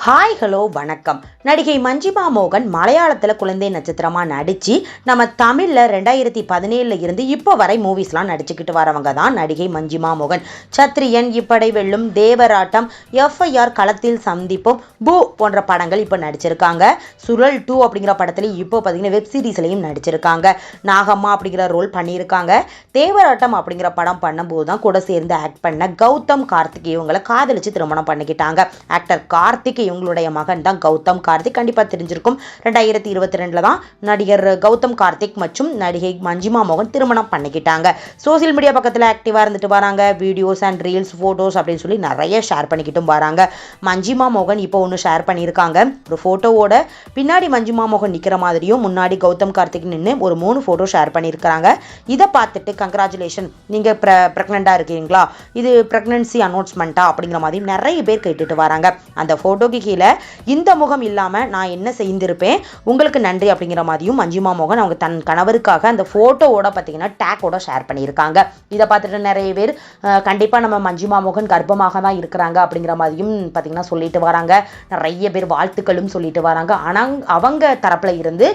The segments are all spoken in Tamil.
ஹாய் ஹலோ வணக்கம். நடிகை மஞ்சிமா மோகன் மலையாளத்தில் குழந்தை நட்சத்திரமாக நடித்து நம்ம தமிழில் 2017 இருந்து இப்போ வரை மூவிஸ்லாம் நடிச்சுக்கிட்டு வரவங்க தான் நடிகை மஞ்சிமா மோகன். சத்ரியன், இப்படை வெல்லும், தேவராட்டம், எஃப்ஐஆர், களத்தில் சந்திப்போம், பூ போன்ற படங்கள் இப்போ நடிச்சிருக்காங்க. சுழல் 2 அப்படிங்கிற படத்தில் இப்போ பார்த்தீங்கன்னா வெப் சீரிஸ்லையும் நடிச்சிருக்காங்க. நாகம்மா அப்படிங்கிற ரோல் பண்ணியிருக்காங்க. தேவராட்டம் அப்படிங்கிற படம் பண்ணும்போது தான் கூட சேர்ந்து ஆக்ட் பண்ண கௌதம் கார்த்திக் இவங்களை காதலிச்சு திருமணம் பண்ணிக்கிட்டாங்க. ஆக்டர் கார்த்திக் இவங்களுடைய மகன் தான் கௌதம் கார்த்திக். கண்டிப்பாக தெரிஞ்சிருக்கும். 2022 தான் நடிகர் கௌதம் கார்த்திக் மற்றும் நடிகை மஞ்சிமா மோகன் திருமணம் பண்ணிக்கிட்டாங்க. சோசியல் மீடியா பக்கத்தில் ஆக்டிவாக இருந்துட்டு வராங்க. வீடியோஸ் அண்ட் ரீல்ஸ், ஃபோட்டோஸ் அப்படின்னு சொல்லி நிறைய ஷேர் பண்ணிக்கிட்டும் வராங்க. மஞ்சிமா மோகன் இப்போ ஒன்று ஷேர் பண்ணியிருக்காங்க. ஒரு ஃபோட்டோவோட பின்னாடி மஞ்சிமா மோகன் நிற்கிற மாதிரியும் முன்னாடி கௌதம் கார்த்திக் நின்று ஒரு 3 ஃபோட்டோ ஷேர் பண்ணியிருக்கிறாங்க. இதை பார்த்துட்டு கங்க்ராச்சுலேஷன், நீங்கள் ப்ரெக்னெண்ட்டாக இருக்கீங்களா, இது ப்ரெக்னன்சி அனௌன்ஸ்மெண்ட்டா அப்படிங்கிற மாதிரி நிறைய பேர் கேட்டுட்டு வராங்க. அந்த ஃபோட்டோக்கு கீழே இந்த முகம் இல்லாமல் நான் என்ன செய்திருப்பேன், உங்களுக்கு நன்றி அப்படிங்கிற மாதிரியும் மஞ்சிமா மோகன் அவங்க தன் கணவருக்காக அந்த ஃபோட்டோவோட பார்த்தீங்கன்னா டேக்கோட ஷேர் பண்ணியிருக்காங்க. இதை பார்த்துட்டு நிறைய பேர் கண்டிப்பாக நம்ம மஞ்சிமா மோகன் கர்ப்பமாக தான் இருக்கிறாங்க அப்படிங்கிற மாதிரியும் பார்த்தீங்கன்னா சொல்லிட்டு வராங்க. நிறைய பேர் வாழ்த்துக்களும் சொல்லிட்டு வராங்க. ஆனால் அவங்க தரப்பில் இருந்து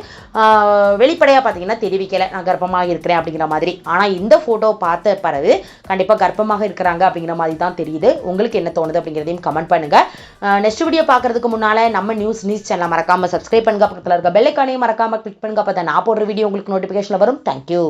வெளிப்படையாக பார்த்தீங்கன்னா தெரிவிக்கலை நான் கர்ப்பமாக இருக்கிறேன் அப்படிங்கிற மாதிரி. ஆனால் இந்த ஃபோட்டோ பார்த்த பிறகு கண்டிப்பாக கர்ப்பமாக இருக்கிறாங்க அப்படிங்கிற மாதிரி தான் தெரியுது. உங்களுக்கு என்ன தோணுது அப்படிங்கிறதையும் கமெண்ட் பண்ணுங்கள். நெக்ஸ்ட் வீடியோ பார்க்கறதுக்கு முன்னால் நம்ம நியூஸ் சேனலை மறக்காமல் சப்ஸ்கிரைப் பண்ணுங்க. பக்கத்தில் இருக்க பெல் ஐகானையும் மறக்காமல் கிளிக் பண்ணுங்க. அப்போ தான் நான் போடுற வீடியோ உங்களுக்கு நோட்டிஃபிகேஷனில் வரும். தேங்க்யூ.